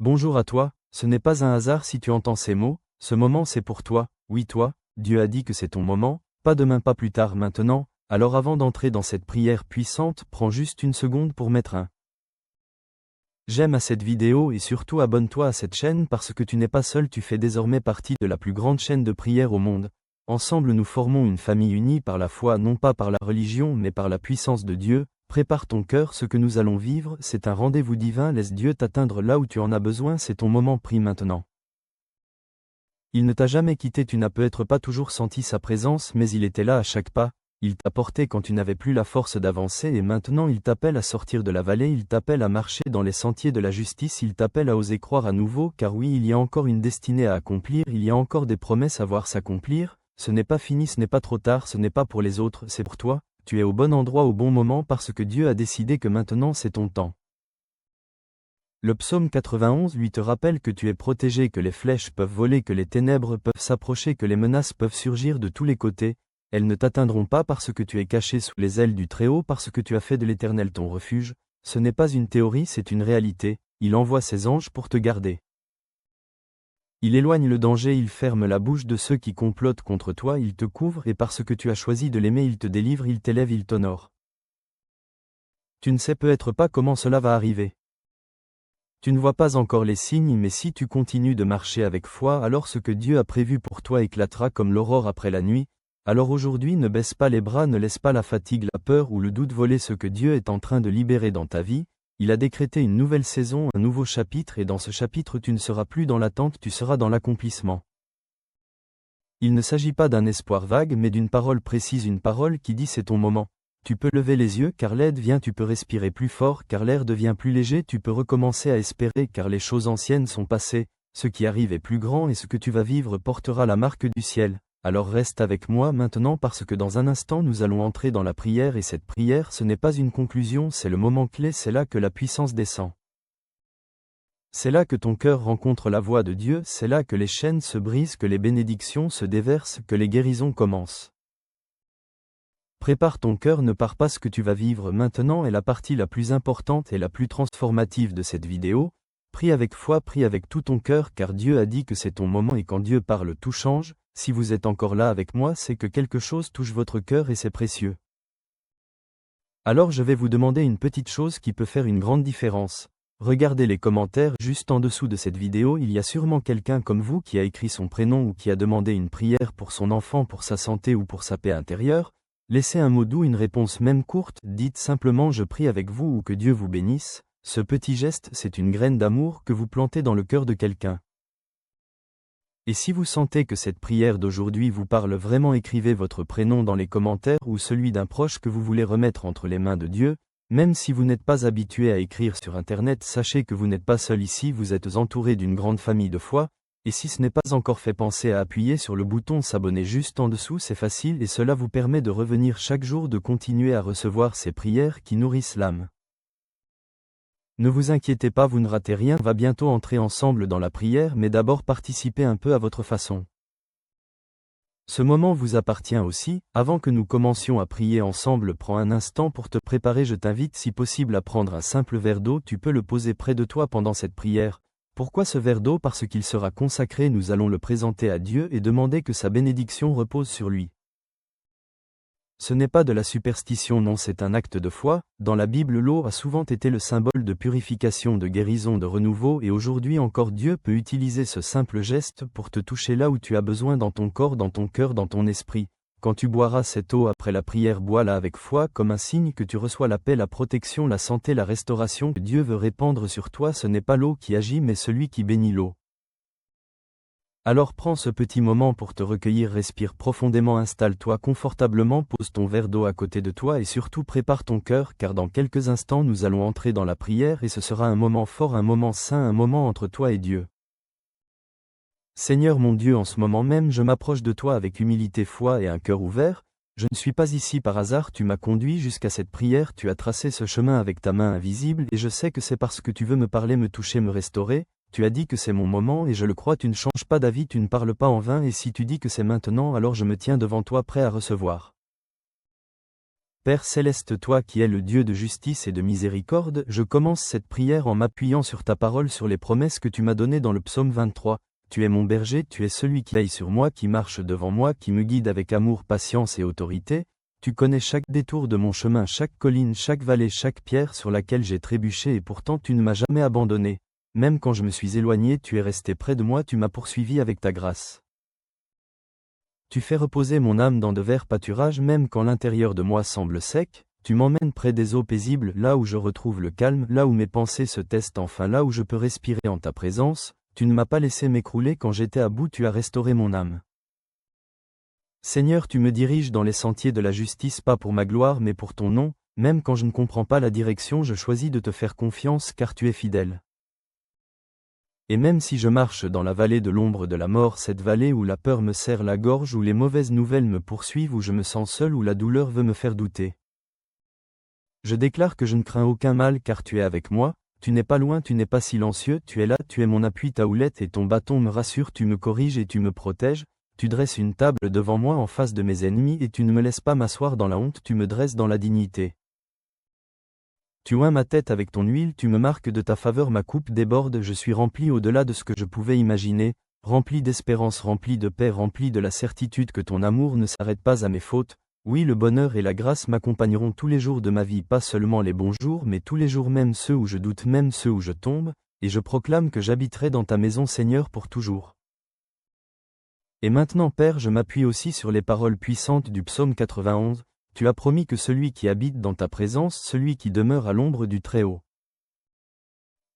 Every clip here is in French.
Bonjour à toi, ce n'est pas un hasard si tu entends ces mots, ce moment c'est pour toi, oui toi, Dieu a dit que c'est ton moment, pas demain pas plus tard maintenant, alors avant d'entrer dans cette prière puissante, prends juste une seconde pour mettre un j'aime à cette vidéo et surtout abonne-toi à cette chaîne parce que tu n'es pas seul, tu fais désormais partie de la plus grande chaîne de prière au monde. Ensemble nous formons une famille unie par la foi, non pas par la religion mais par la puissance de Dieu. Prépare ton cœur, ce que nous allons vivre, c'est un rendez-vous divin, laisse Dieu t'atteindre là où tu en as besoin, c'est ton moment, prie maintenant. Il ne t'a jamais quitté, tu n'as peut-être pas toujours senti sa présence, mais il était là à chaque pas, il t'a porté quand tu n'avais plus la force d'avancer et maintenant il t'appelle à sortir de la vallée, il t'appelle à marcher dans les sentiers de la justice, il t'appelle à oser croire à nouveau, car oui, il y a encore une destinée à accomplir, il y a encore des promesses à voir s'accomplir, ce n'est pas fini, ce n'est pas trop tard, ce n'est pas pour les autres, c'est pour toi. Tu es au bon endroit au bon moment parce que Dieu a décidé que maintenant c'est ton temps. Le psaume 91 lui te rappelle que tu es protégé, que les flèches peuvent voler, que les ténèbres peuvent s'approcher, que les menaces peuvent surgir de tous les côtés, elles ne t'atteindront pas parce que tu es caché sous les ailes du Très-Haut, parce que tu as fait de l'Éternel ton refuge, ce n'est pas une théorie, c'est une réalité, il envoie ses anges pour te garder. Il éloigne le danger, il ferme la bouche de ceux qui complotent contre toi, il te couvre et parce que tu as choisi de l'aimer, il te délivre, il t'élève, il t'honore. Tu ne sais peut-être pas comment cela va arriver. Tu ne vois pas encore les signes, mais si tu continues de marcher avec foi, alors ce que Dieu a prévu pour toi éclatera comme l'aurore après la nuit. Alors aujourd'hui ne baisse pas les bras, ne laisse pas la fatigue, la peur ou le doute voler ce que Dieu est en train de libérer dans ta vie. Il a décrété une nouvelle saison, un nouveau chapitre et dans ce chapitre tu ne seras plus dans l'attente, tu seras dans l'accomplissement. Il ne s'agit pas d'un espoir vague mais d'une parole précise, une parole qui dit c'est ton moment. Tu peux lever les yeux car l'aide vient, tu peux respirer plus fort car l'air devient plus léger, tu peux recommencer à espérer car les choses anciennes sont passées, ce qui arrive est plus grand et ce que tu vas vivre portera la marque du ciel. Alors reste avec moi maintenant parce que dans un instant nous allons entrer dans la prière et cette prière ce n'est pas une conclusion, c'est le moment clé, c'est là que la puissance descend. C'est là que ton cœur rencontre la voix de Dieu, c'est là que les chaînes se brisent, que les bénédictions se déversent, que les guérisons commencent. Prépare ton cœur, ne pars pas, ce que tu vas vivre maintenant est la partie la plus importante et la plus transformative de cette vidéo. Prie avec foi, prie avec tout ton cœur car Dieu a dit que c'est ton moment et quand Dieu parle tout change. Si vous êtes encore là avec moi, c'est que quelque chose touche votre cœur et c'est précieux. Alors je vais vous demander une petite chose qui peut faire une grande différence. Regardez les commentaires juste en dessous de cette vidéo, il y a sûrement quelqu'un comme vous qui a écrit son prénom ou qui a demandé une prière pour son enfant, pour sa santé ou pour sa paix intérieure. Laissez un mot doux, une réponse même courte, dites simplement je prie avec vous ou que Dieu vous bénisse. Ce petit geste, c'est une graine d'amour que vous plantez dans le cœur de quelqu'un. Et si vous sentez que cette prière d'aujourd'hui vous parle vraiment, écrivez votre prénom dans les commentaires ou celui d'un proche que vous voulez remettre entre les mains de Dieu. Même si vous n'êtes pas habitué à écrire sur Internet, sachez que vous n'êtes pas seul ici, vous êtes entouré d'une grande famille de foi. Et si ce n'est pas encore fait, pensez à appuyer sur le bouton s'abonner juste en dessous, c'est facile et cela vous permet de revenir chaque jour, de continuer à recevoir ces prières qui nourrissent l'âme. Ne vous inquiétez pas, vous ne ratez rien, on va bientôt entrer ensemble dans la prière, mais d'abord participez un peu à votre façon. Ce moment vous appartient aussi. Avant que nous commencions à prier ensemble, prends un instant pour te préparer, je t'invite si possible à prendre un simple verre d'eau, tu peux le poser près de toi pendant cette prière. Pourquoi ce verre d'eau? Parce qu'il sera consacré, nous allons le présenter à Dieu et demander que sa bénédiction repose sur lui. Ce n'est pas de la superstition, non, c'est un acte de foi. Dans la Bible, l'eau a souvent été le symbole de purification, de guérison, de renouveau et aujourd'hui encore Dieu peut utiliser ce simple geste pour te toucher là où tu as besoin, dans ton corps, dans ton cœur, dans ton esprit. Quand tu boiras cette eau après la prière, bois-la avec foi comme un signe que tu reçois la paix, la protection, la santé, la restauration que Dieu veut répandre sur toi. Ce n'est pas l'eau qui agit mais celui qui bénit l'eau. Alors prends ce petit moment pour te recueillir, respire profondément, installe-toi confortablement, pose ton verre d'eau à côté de toi et surtout prépare ton cœur car dans quelques instants nous allons entrer dans la prière et ce sera un moment fort, un moment saint, un moment entre toi et Dieu. Seigneur mon Dieu, en ce moment même je m'approche de toi avec humilité, foi et un cœur ouvert. Je ne suis pas ici par hasard, tu m'as conduit jusqu'à cette prière, tu as tracé ce chemin avec ta main invisible et je sais que c'est parce que tu veux me parler, me toucher, me restaurer. Tu as dit que c'est mon moment et je le crois, tu ne changes pas d'avis, tu ne parles pas en vain et si tu dis que c'est maintenant, alors je me tiens devant toi prêt à recevoir. Père céleste, toi qui es le Dieu de justice et de miséricorde, je commence cette prière en m'appuyant sur ta parole, sur les promesses que tu m'as données dans le psaume 23. Tu es mon berger, tu es celui qui veille sur moi, qui marche devant moi, qui me guide avec amour, patience et autorité. Tu connais chaque détour de mon chemin, chaque colline, chaque vallée, chaque pierre sur laquelle j'ai trébuché, et pourtant tu ne m'as jamais abandonné. Même quand je me suis éloigné, tu es resté près de moi, tu m'as poursuivi avec ta grâce. Tu fais reposer mon âme dans de verts pâturages, même quand l'intérieur de moi semble sec. Tu m'emmènes près des eaux paisibles, là où je retrouve le calme, là où mes pensées se testent enfin, là où je peux respirer en ta présence. Tu ne m'as pas laissé m'écrouler quand j'étais à bout, tu as restauré mon âme. Seigneur, tu me diriges dans les sentiers de la justice, pas pour ma gloire mais pour ton nom. Même quand je ne comprends pas la direction, je choisis de te faire confiance car tu es fidèle. Et même si je marche dans la vallée de l'ombre de la mort, cette vallée où la peur me serre la gorge, où les mauvaises nouvelles me poursuivent, où je me sens seul, où la douleur veut me faire douter, je déclare que je ne crains aucun mal car tu es avec moi, tu n'es pas loin, tu n'es pas silencieux, tu es là, tu es mon appui, ta houlette et ton bâton me rassurent, tu me corriges et tu me protèges, tu dresses une table devant moi en face de mes ennemis et tu ne me laisses pas m'asseoir dans la honte, tu me dresses dans la dignité. Tu oins ma tête avec ton huile, tu me marques de ta faveur, ma coupe déborde, je suis rempli au-delà de ce que je pouvais imaginer, rempli d'espérance, rempli de paix, rempli de la certitude que ton amour ne s'arrête pas à mes fautes. Oui, le bonheur et la grâce m'accompagneront tous les jours de ma vie, pas seulement les bons jours, mais tous les jours, même ceux où je doute, même ceux où je tombe, et je proclame que j'habiterai dans ta maison, Seigneur, pour toujours. Et maintenant, Père, je m'appuie aussi sur les paroles puissantes du psaume 91. Tu as promis que celui qui habite dans ta présence, celui qui demeure à l'ombre du Très-Haut,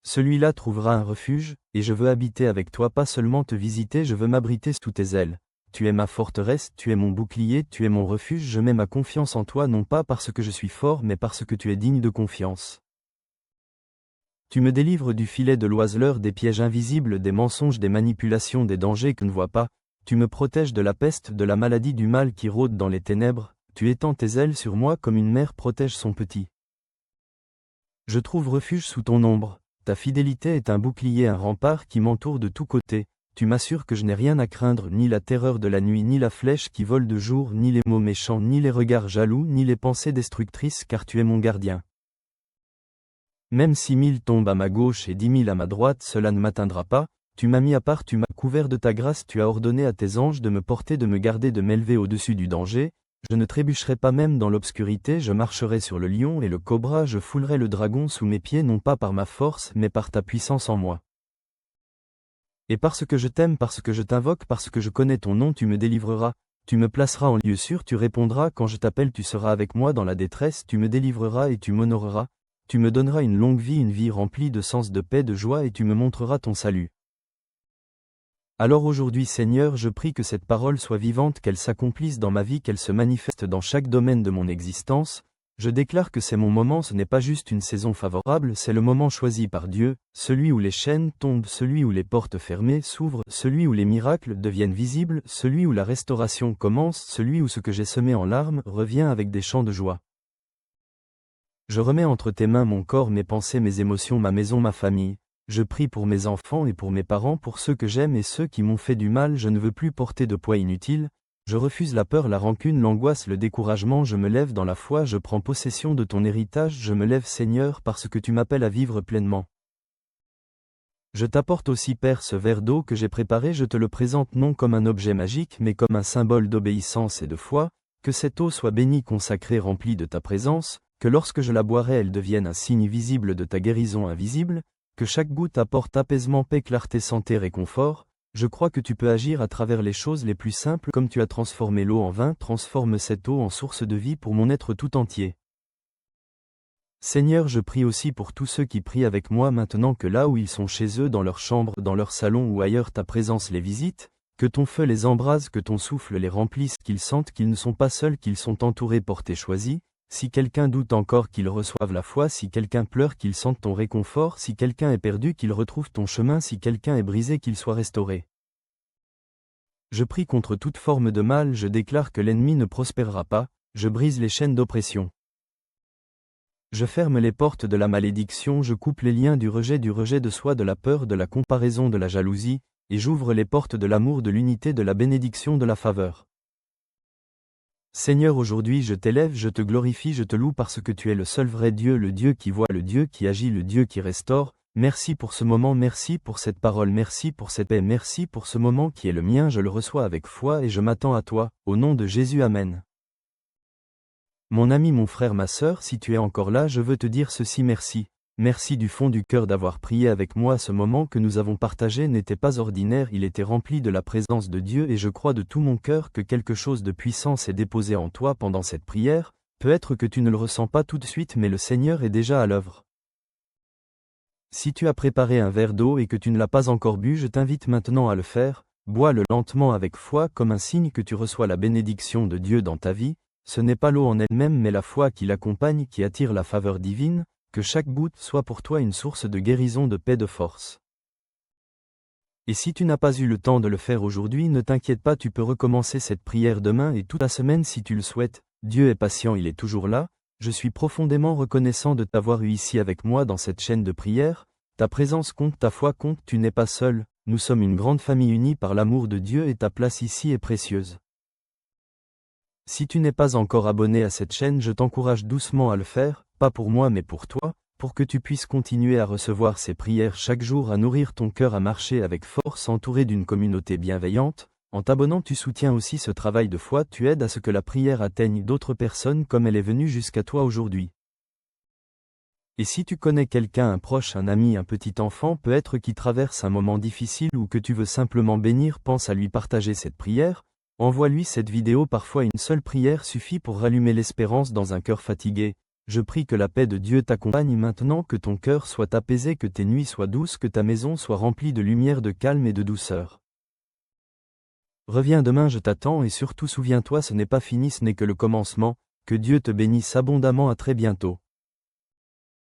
celui-là trouvera un refuge, et je veux habiter avec toi, pas seulement te visiter, je veux m'abriter sous tes ailes. Tu es ma forteresse, tu es mon bouclier, tu es mon refuge, je mets ma confiance en toi, non pas parce que je suis fort, mais parce que tu es digne de confiance. Tu me délivres du filet de l'oiseleur, des pièges invisibles, des mensonges, des manipulations, des dangers que ne vois pas. Tu me protèges de la peste, de la maladie, du mal qui rôde dans les ténèbres. Tu étends tes ailes sur moi comme une mère protège son petit. Je trouve refuge sous ton ombre. Ta fidélité est un bouclier, un rempart qui m'entoure de tous côtés. Tu m'assures que je n'ai rien à craindre, ni la terreur de la nuit, ni la flèche qui vole de jour, ni les mots méchants, ni les regards jaloux, ni les pensées destructrices, car tu es mon gardien. Même si 1000 tombent à ma gauche et 10 000 à ma droite, cela ne m'atteindra pas. Tu m'as mis à part, tu m'as couvert de ta grâce, tu as ordonné à tes anges de me porter, de me garder, de m'élever au-dessus du danger. Je ne trébucherai pas même dans l'obscurité, je marcherai sur le lion et le cobra, je foulerai le dragon sous mes pieds, non pas par ma force, mais par ta puissance en moi. Et parce que je t'aime, parce que je t'invoque, parce que je connais ton nom, tu me délivreras, tu me placeras en lieu sûr, tu répondras quand je t'appelle, tu seras avec moi dans la détresse, tu me délivreras et tu m'honoreras, tu me donneras une longue vie, une vie remplie de sens, de paix, de joie, et tu me montreras ton salut. Alors aujourd'hui, Seigneur, je prie que cette parole soit vivante, qu'elle s'accomplisse dans ma vie, qu'elle se manifeste dans chaque domaine de mon existence. Je déclare que c'est mon moment, ce n'est pas juste une saison favorable, c'est le moment choisi par Dieu, celui où les chaînes tombent, celui où les portes fermées s'ouvrent, celui où les miracles deviennent visibles, celui où la restauration commence, celui où ce que j'ai semé en larmes revient avec des chants de joie. Je remets entre tes mains mon corps, mes pensées, mes émotions, ma maison, ma famille. Je prie pour mes enfants et pour mes parents, pour ceux que j'aime et ceux qui m'ont fait du mal, je ne veux plus porter de poids inutile. Je refuse la peur, la rancune, l'angoisse, le découragement, je me lève dans la foi, je prends possession de ton héritage, je me lève Seigneur parce que tu m'appelles à vivre pleinement. Je t'apporte aussi Père ce verre d'eau que j'ai préparé, je te le présente non comme un objet magique mais comme un symbole d'obéissance et de foi, que cette eau soit bénie, consacrée, remplie de ta présence, que lorsque je la boirai elle devienne un signe visible de ta guérison invisible, que chaque goutte apporte apaisement, paix, clarté, santé, réconfort. Je crois que tu peux agir à travers les choses les plus simples, comme tu as transformé l'eau en vin, transforme cette eau en source de vie pour mon être tout entier. Seigneur, je prie aussi pour tous ceux qui prient avec moi maintenant, que là où ils sont chez eux, dans leur chambre, dans leur salon ou ailleurs, ta présence les visite, que ton feu les embrase, que ton souffle les remplisse, qu'ils sentent qu'ils ne sont pas seuls, qu'ils sont entourés, portés, choisis. Si quelqu'un doute encore, qu'il reçoive la foi, si quelqu'un pleure, qu'il sente ton réconfort, si quelqu'un est perdu, qu'il retrouve ton chemin, si quelqu'un est brisé, qu'il soit restauré. Je prie contre toute forme de mal, je déclare que l'ennemi ne prospérera pas, je brise les chaînes d'oppression. Je ferme les portes de la malédiction, je coupe les liens du rejet de soi, de la peur, de la comparaison, de la jalousie, et j'ouvre les portes de l'amour, de l'unité, de la bénédiction, de la faveur. Seigneur, aujourd'hui je t'élève, je te glorifie, je te loue parce que tu es le seul vrai Dieu, le Dieu qui voit, le Dieu qui agit, le Dieu qui restaure. Merci pour ce moment, merci pour cette parole, merci pour cette paix, merci pour ce moment qui est le mien, je le reçois avec foi et je m'attends à toi, au nom de Jésus, Amen. Mon ami, mon frère, ma sœur, si tu es encore là, je veux te dire ceci, merci. Merci du fond du cœur d'avoir prié avec moi. Ce moment que nous avons partagé n'était pas ordinaire, il était rempli de la présence de Dieu et je crois de tout mon cœur que quelque chose de puissant s'est déposé en toi pendant cette prière. Peut-être que tu ne le ressens pas tout de suite, mais le Seigneur est déjà à l'œuvre. Si tu as préparé un verre d'eau et que tu ne l'as pas encore bu, je t'invite maintenant à le faire. Bois-le lentement avec foi comme un signe que tu reçois la bénédiction de Dieu dans ta vie. Ce n'est pas l'eau en elle-même mais la foi qui l'accompagne qui attire la faveur divine. Que chaque goutte soit pour toi une source de guérison, de paix, de force. Et si tu n'as pas eu le temps de le faire aujourd'hui, ne t'inquiète pas, tu peux recommencer cette prière demain et toute la semaine si tu le souhaites. Dieu est patient, il est toujours là. Je suis profondément reconnaissant de t'avoir eu ici avec moi dans cette chaîne de prière. Ta présence compte, ta foi compte, tu n'es pas seul. Nous sommes une grande famille unie par l'amour de Dieu et ta place ici est précieuse. Si tu n'es pas encore abonné à cette chaîne, je t'encourage doucement à le faire, pas pour moi mais pour toi, pour que tu puisses continuer à recevoir ces prières chaque jour, à nourrir ton cœur, à marcher avec force entouré d'une communauté bienveillante. En t'abonnant, tu soutiens aussi ce travail de foi, tu aides à ce que la prière atteigne d'autres personnes comme elle est venue jusqu'à toi aujourd'hui. Et si tu connais quelqu'un, un proche, un ami, un petit enfant, peut-être qui traverse un moment difficile ou que tu veux simplement bénir, pense à lui partager cette prière. Envoie-lui cette vidéo, parfois une seule prière suffit pour rallumer l'espérance dans un cœur fatigué. Je prie que la paix de Dieu t'accompagne maintenant, que ton cœur soit apaisé, que tes nuits soient douces, que ta maison soit remplie de lumière, de calme et de douceur. Reviens demain, je t'attends et surtout souviens-toi, ce n'est pas fini, ce n'est que le commencement. Que Dieu te bénisse abondamment, à très bientôt.